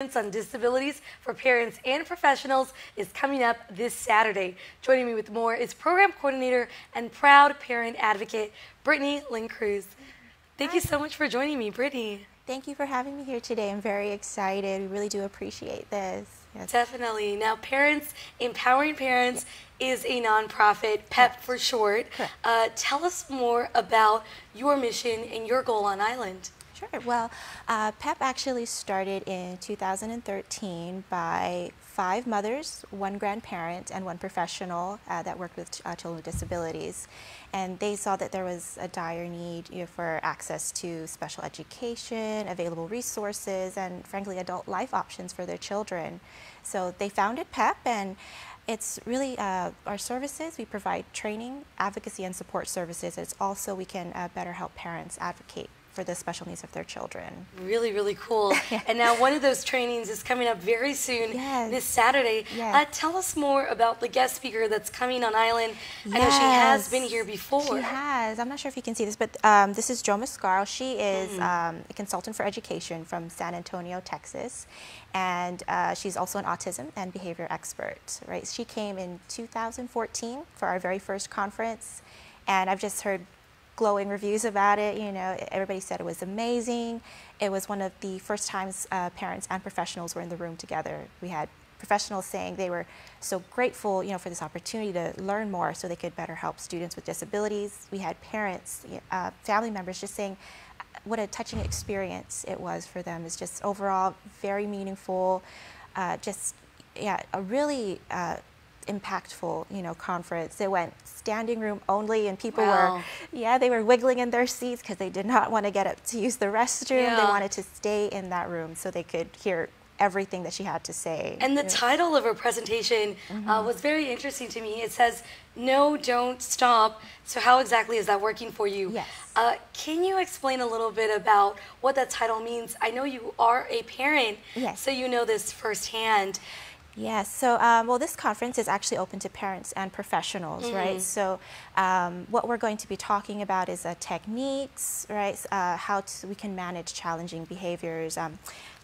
On disabilities for parents and professionals is coming up this Saturday. Joining me with more is program coordinator and proud parent advocate, Brittany Lynn Cruz. Thank you so much for joining me, Brittany. Thank you for having me here today. I'm very excited. We really do appreciate this. Yes. Definitely. Now, Parents Empowering Parents is a nonprofit, PEP for short. Tell us more about your mission and your goal on Island. Sure. Well, PEP actually started in 2013 by 5 mothers, 1 grandparent, and 1 professional that worked with children with disabilities. And they saw that there was a dire need for access to special education, available resources, and frankly, adult life options for their children. So they founded PEP, and it's really our services. We provide training, advocacy, and support services. It's also we can better help parents advocate for the special needs of their children. Really, really cool. And now one of those trainings is coming up very soon, this Saturday. Tell us more about the guest speaker that's coming on Island. I know she has been here before. She has. I'm not sure if you can see this, but this is Jo Mascaro. She is a consultant for education from San Antonio, Texas. And she's also an autism and behavior expert. Right? She came in 2014 for our very first conference, and I've just heard glowing reviews about it. You know, everybody said it was amazing. It was one of the first times parents and professionals were in the room together. We had professionals saying they were so grateful, for this opportunity to learn more so they could better help students with disabilities. We had parents, family members just saying what a touching experience it was for them. It's just overall very meaningful, a really impactful, conference. It went standing room only, and people were, they were wiggling in their seats because they did not want to get up to use the restroom. They wanted to stay in that room so they could hear everything that she had to say. And the title of her presentation was very interesting to me. It says, "No, don't stop." So how exactly is that working for you? Yes. Can you explain a little bit about what that title means? I know you are a parent, so you know this firsthand. Yes, so well, this conference is actually open to parents and professionals, right? So what we're going to be talking about is techniques, right? How we can manage challenging behaviors. Let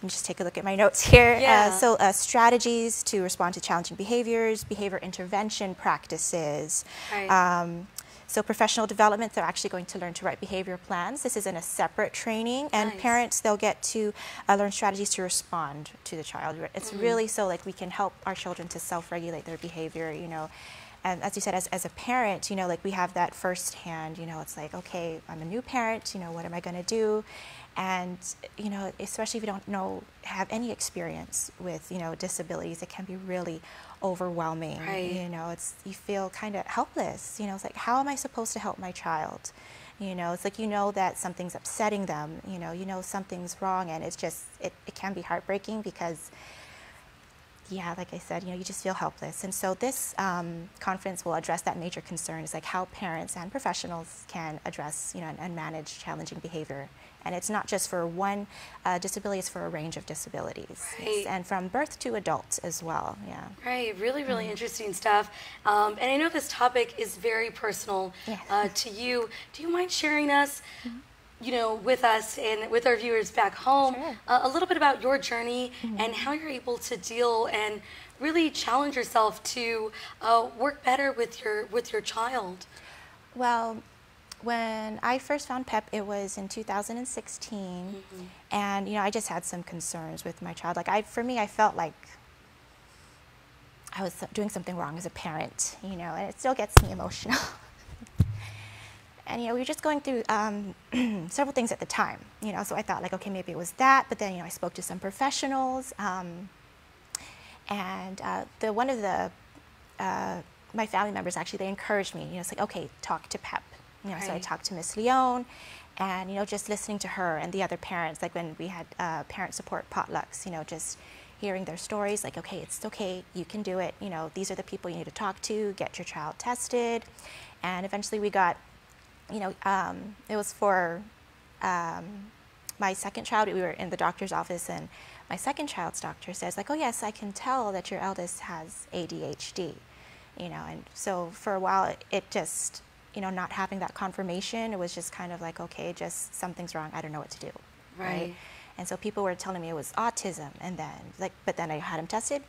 me just take a look at my notes here. So strategies to respond to challenging behaviors, behavior intervention practices. So professional development, they're actually going to learn to write behavior plans. This is in a separate training, and parents, they'll get to learn strategies to respond to the child. It's really so like we can help our children to self-regulate their behavior, And as you said, as a parent, like we have that firsthand, it's like, okay, I'm a new parent, what am I going to do? And, especially if you don't have any experience with, disabilities, it can be really overwhelming. You feel kind of helpless. It's like, how am I supposed to help my child? It's like, that something's upsetting them, something's wrong, and it's just, it can be heartbreaking because, like I said, you just feel helpless. And so this conference will address that major concern. It's like how parents and professionals can address, and manage challenging behavior. And it's not just for one disability, it's for a range of disabilities. And from birth to adult as well, Really, really interesting stuff. And I know this topic is very personal to you. Do you mind sharing us, with us and with our viewers back home, a little bit about your journey and how you're able to deal and really challenge yourself to work better with your child? Well, when I first found PEP, it was in 2016, and I just had some concerns with my child. Like for me, I felt like I was doing something wrong as a parent, and it still gets me emotional. And we were just going through several things at the time, so I thought like, okay, maybe it was that, but then I spoke to some professionals, and one of the my family members actually, they encouraged me, it's like, okay, talk to PEP. So I talked to Miss Leone, and just listening to her and the other parents, like when we had parent support potlucks, just hearing their stories, like, okay, it's okay, you can do it, these are the people you need to talk to, get your child tested. And eventually we got, it was for my second child. We were in the doctor's office, and my second child's doctor says like, oh yes, I can tell that your eldest has ADHD, and so for a while it just, not having that confirmation, it was just kind of like, okay, just something's wrong, I don't know what to do. Right. And so people were telling me it was autism, and then but then I had him tested,